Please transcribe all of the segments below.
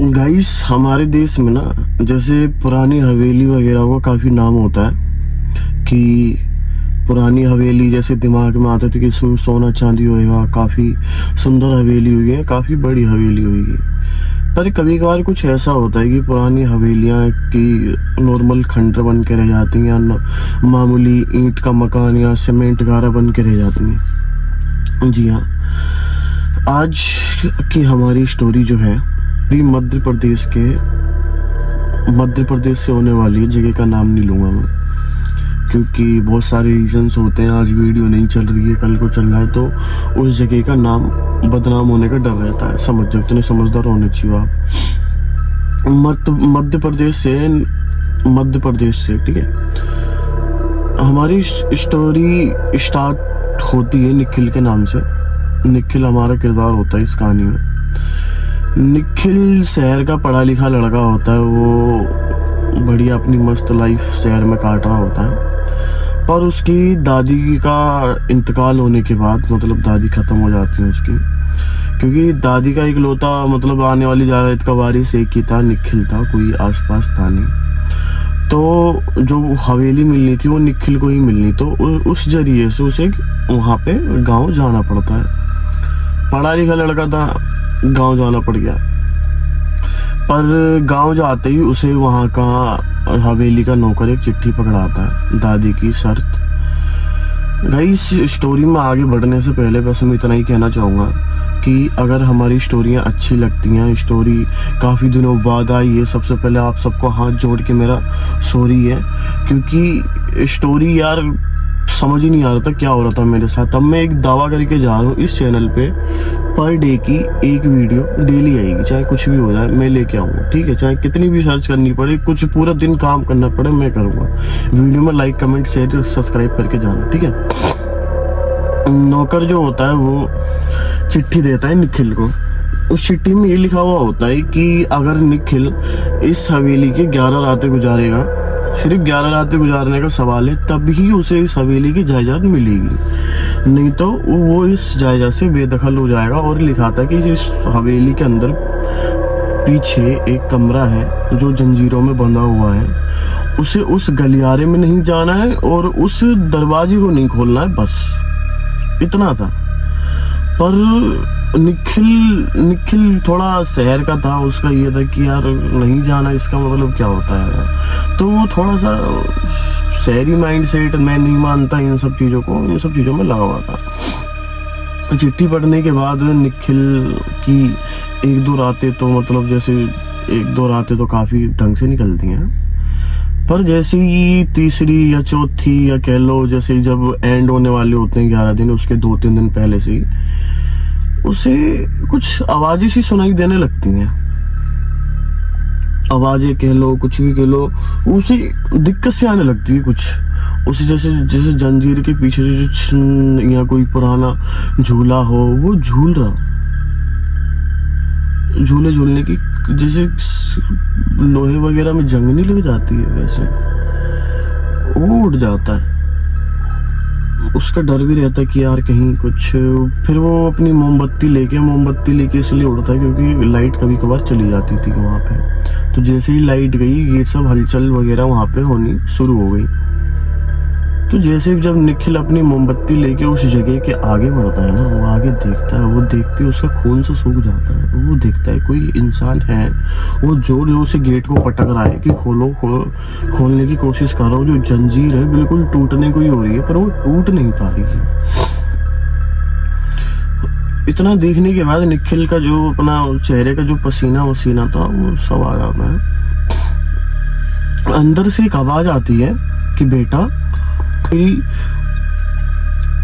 Guys, हमारे देश में ना जैसे पुरानी हवेली वगैरह का काफ़ी नाम होता है कि पुरानी हवेली जैसे दिमाग में आता था कि इसमें सोना चांदी होएगा, काफ़ी सुंदर हवेली हुई है, काफ़ी बड़ी हवेली हुई है। पर कभी कभार कुछ ऐसा होता है कि पुरानी हवेलियाँ की नॉर्मल खंडर बन के रह जाती हैं या मामूली ईंट का मकान या सीमेंट गारा बन के रह जाती हैं। जी हाँ, आज की हमारी स्टोरी जो है मध्य प्रदेश से होने वाली है। जगह का नाम नहीं लूँगा मैं क्योंकि बहुत सारे रीजंस होते हैं। आज वीडियो नहीं चल रही है, कल को चल रहा है तो उस जगह का नाम बदनाम होने का डर रहता है। समझ जाओ, इतने समझदार होने चाहिए आप। मध्य प्रदेश से ठीक है। हमारी स्टोरी स्टार्ट होती है निखिल के नाम से। निखिल हमारा किरदार होता है इस कहानी में। निखिल शहर का पढ़ा लिखा लड़का होता है। वो बढ़िया अपनी मस्त लाइफ शहर में काट रहा होता है। पर उसकी दादी का इंतकाल होने के बाद, मतलब दादी खत्म हो जाती है उसकी, क्योंकि दादी का इकलौता मतलब आने वाली जायदाद का वारिस एक ही था, निखिल था, कोई आसपास था नहीं। तो जो हवेली मिलनी थी वो निखिल को ही मिलनी, तो उस जरिए से उसे वहाँ पे गांव जाना पड़ता है। पढ़ा लिखा लड़का था, गांव जाना पड़ गया। पर गांव जाते ही उसे वहाँ का हवेली का नौकर एक चिट्ठी पकड़ाता है, दादी की शर्त। गाइस, स्टोरी में आगे बढ़ने से पहले बस मैं इतना ही कहना चाहूँगा कि अगर हमारी स्टोरियाँ अच्छी लगती हैं, स्टोरी काफ़ी दिनों बाद आई है, सबसे पहले आप सबको हाथ जोड़ के मेरा सॉरी है, क्योंकि स्टोरी यार समझ ही नहीं आ रहा था क्या हो रहा था मेरे साथ। अब मैं एक दावा करके जा रहा हूँ, इस चैनल पे पर डे की एक वीडियो डेली आएगी, चाहे कुछ भी हो जाए मैं लेके आऊँगा, ठीक है। चाहे कितनी भी सर्च करनी पड़े, कुछ पूरा दिन काम करना पड़े, मैं करूँगा। वीडियो में लाइक कमेंट शेयर सब्सक्राइब करके जाना, ठीक है। नौकर जो होता है वो चिट्ठी देता है निखिल को। उस चिट्ठी में ये लिखा हुआ होता है कि अगर निखिल इस हवेली के 11 रातें गुजारेगा, सिर्फ 11 रातें गुजारने का सवाल है, तभी उसे इस हवेली की जायदाद मिलेगी, नहीं तो वो इस जायदाद से बेदखल हो जाएगा। और लिखा था कि इस हवेली के अंदर पीछे एक कमरा है जो जंजीरों में बंधा हुआ है, उसे उस गलियारे में नहीं जाना है और उस दरवाजे को नहीं खोलना है, बस इतना था। पर निखिल थोड़ा शहर का था, उसका ये था कि यार नहीं जाना, इसका मतलब क्या होता है। तो वो थोड़ा सा शहरी माइंड सेट, मैं नहीं मानता इन सब चीज़ों में लगा हुआ था। चिट्ठी पढ़ने के बाद निखिल की एक दो रातें तो मतलब जैसे एक दो रातें तो काफ़ी ढंग से निकलती हैं, पर जैसे ही तीसरी या चौथी या कह लो जैसे जब एंड होने वाले होते हैं 11 दिन, उसके 2-3 दिन पहले से ही उसे कुछ आवाजें सी सुनाई देने लगती हैं। आवाजें कह लो, कुछ भी कह लो, उसे दिक्कत से आने लगती है कुछ। उसे जैसे जंजीर के पीछे जो या कोई पुराना झूला हो, वो झूल रहा, झूले झूलने की जैसे लोहे वगैरह में जंग नहीं लग जाती है, वैसे वो उड़ जाता है। उसका डर भी रहता है कि यार कहीं कुछ। फिर वो अपनी मोमबत्ती लेके इसलिए उड़ता है क्योंकि लाइट कभी कभार चली जाती थी वहाँ पे। तो जैसे ही लाइट गई, ये सब हलचल वगैरह वहाँ पे होनी शुरू हो गई। तो जैसे जब निखिल अपनी मोमबत्ती लेके उस जगह के आगे बढ़ता है ना, वो आगे देखता है, वो देखते ही उसका खून से सूख जाता है। वो देखता है कोई इंसान है, वो जोर जोर से गेट को पटक रहा है कि खोलने की कोशिश कर रहा हो। जो जंजीर है बिल्कुल टूटने को ही हो रही है, पर वो टूट नहीं पा रही है। इतना देखने के बाद निखिल का जो अपना चेहरे का जो पसीना वसीना था वो सब आ जाता है। अंदर से एक आवाज आती है कि बेटा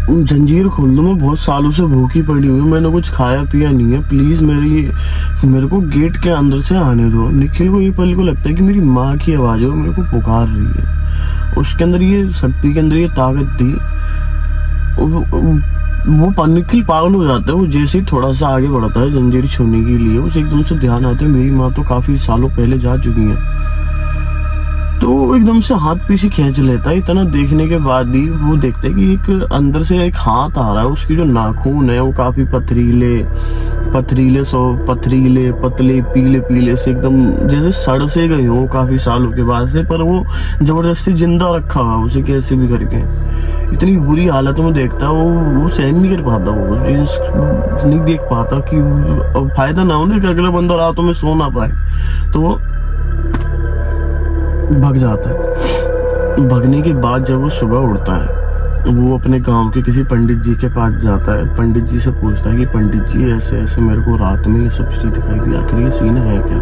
जंजीर खोल दो, मैं बहुत सालों से भूखी पड़ी हुई हूँ, मैंने कुछ खाया पिया नहीं है, प्लीज मेरे को गेट के अंदर से आने दो। निखिल को ये पल को लगता है कि मेरी माँ की आवाज है, वो मेरे को पुकार रही है। उसके अंदर ये शक्ति के अंदर ये ताकत थी। वो निखिल पागल हो जाता है। वो जैसे ही थोड़ा सा आगे बढ़ता है जंजीर छूने के लिए, उसे एकदम से ध्यान आता है मेरी माँ तो काफी सालों पहले जा चुकी है। तो एकदम से हाथ पीछे खींच लेता है। इतना देखने के बाद भी वो देखता है कि एक अंदर से एक हाथ आ रहा है, उसकी जो नाखून है वो काफी पथरीले पतले पीले पीले से, एकदम जैसे सड़ से गए हो काफी सालों के बाद से, पर वो जबरदस्ती जिंदा रखा हुआ उसे कैसे भी करके। इतनी बुरी हालत में देखता है वो सहन नहीं कर पाता, वो नहीं देख पाता कि अब फायदा ना हो ना कि अगला बंदा रातों में सो ना पाए, तो वो भाग जाता है। भागने के बाद जब वो सुबह उठता है, वो अपने गांव के किसी पंडित जी के पास जाता है। पंडित जी से पूछता है कि पंडित जी ऐसे ऐसे मेरे को रात में ये सब चीज़ दिखाई दी, आखिर ये सीन है क्या?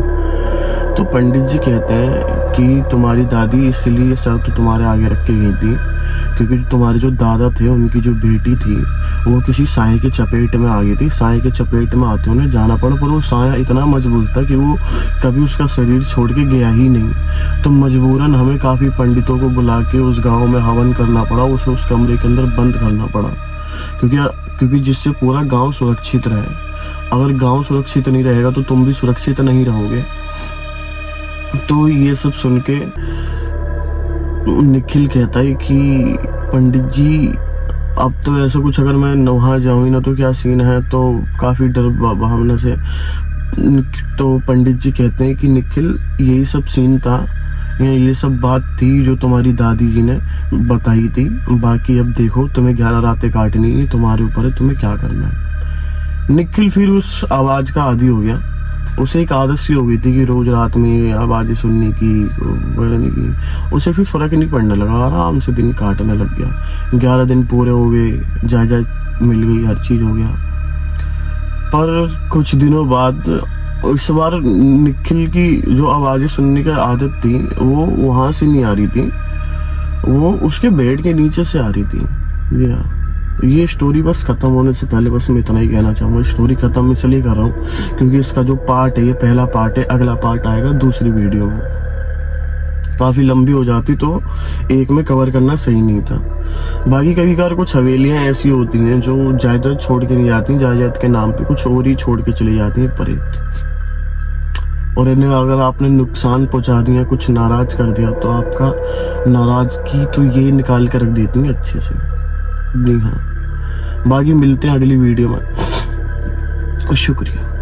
तो पंडित जी कहते हैं कि तुम्हारी दादी इसलिए ये शर्त तुम्हारे आगे रख के गई थी क्योंकि तुम्हारे जो दादा थे उनकी जो बेटी थी वो किसी साए के चपेट में आ गई थी। साए के चपेट में आते उन्हें जाना पड़ा, पर वो साया इतना मजबूत था कि वो कभी उसका शरीर छोड़ के गया ही नहीं। तो मजबूरन हमें काफ़ी पंडितों को बुला के उस गांव में हवन करना पड़ा, उसे उस कमरे के अंदर बंद करना पड़ा, क्योंकि जिससे पूरा गाँव सुरक्षित रहे। अगर गाँव सुरक्षित नहीं रहेगा तो तुम भी सुरक्षित नहीं रहोगे। तो ये सब सुन के निखिल कहता है कि पंडित जी अब तो ऐसा कुछ, अगर मैं वहाँ जाऊँ ना तो क्या सीन है, तो काफ़ी डर भावना से। तो पंडित जी कहते हैं कि निखिल यही सब सीन था, ये सब बात थी जो तुम्हारी दादी जी ने बताई थी, बाकी अब देखो तुम्हें 11 रातें काटनी है, तुम्हारे ऊपर है तुम्हें क्या करना है। निखिल फिर उस आवाज़ का आदी हो गया, उसे एक आदत सी हो गई थी कि रोज रात में आवाज़ें सुनने की, बोलने की। उसे फिर फर्क नहीं पड़ने लगा, आराम से दिन काटने लग गया। 11 दिन पूरे हो गए, जायदाद मिल गई, हर चीज़ हो गया। पर कुछ दिनों बाद इस बार निखिल की जो आवाज़ें सुनने की आदत थी वो वहाँ से नहीं आ रही थी, वो उसके बेड के नीचे से आ रही थी। जी हाँ, ये स्टोरी बस खत्म होने से पहले बस मैं इतना ही कहना चाहूँगा। स्टोरी खत्म इसलिए कर रहा हूँ क्योंकि इसका जो पार्ट है ये पहला पार्ट है, अगला पार्ट आएगा दूसरी वीडियो में। काफ़ी लंबी हो जाती तो एक में कवर करना सही नहीं था। बाकी कभी कभार कुछ हवेलियाँ ऐसी होती हैं जो जायदाद छोड़ के नहीं जाती, जायदाद के नाम पे कुछ और ही छोड़ के चली जाती हैं प्रेत, और इन्हें अगर आपने नुकसान पहुंचा दिया, कुछ नाराज कर दिया, तो आपका नाराजगी तो ये निकाल कर रख देती हैं अच्छे से। जी हाँ, बाकी मिलते हैं अगली वीडियो में। शुक्रिया।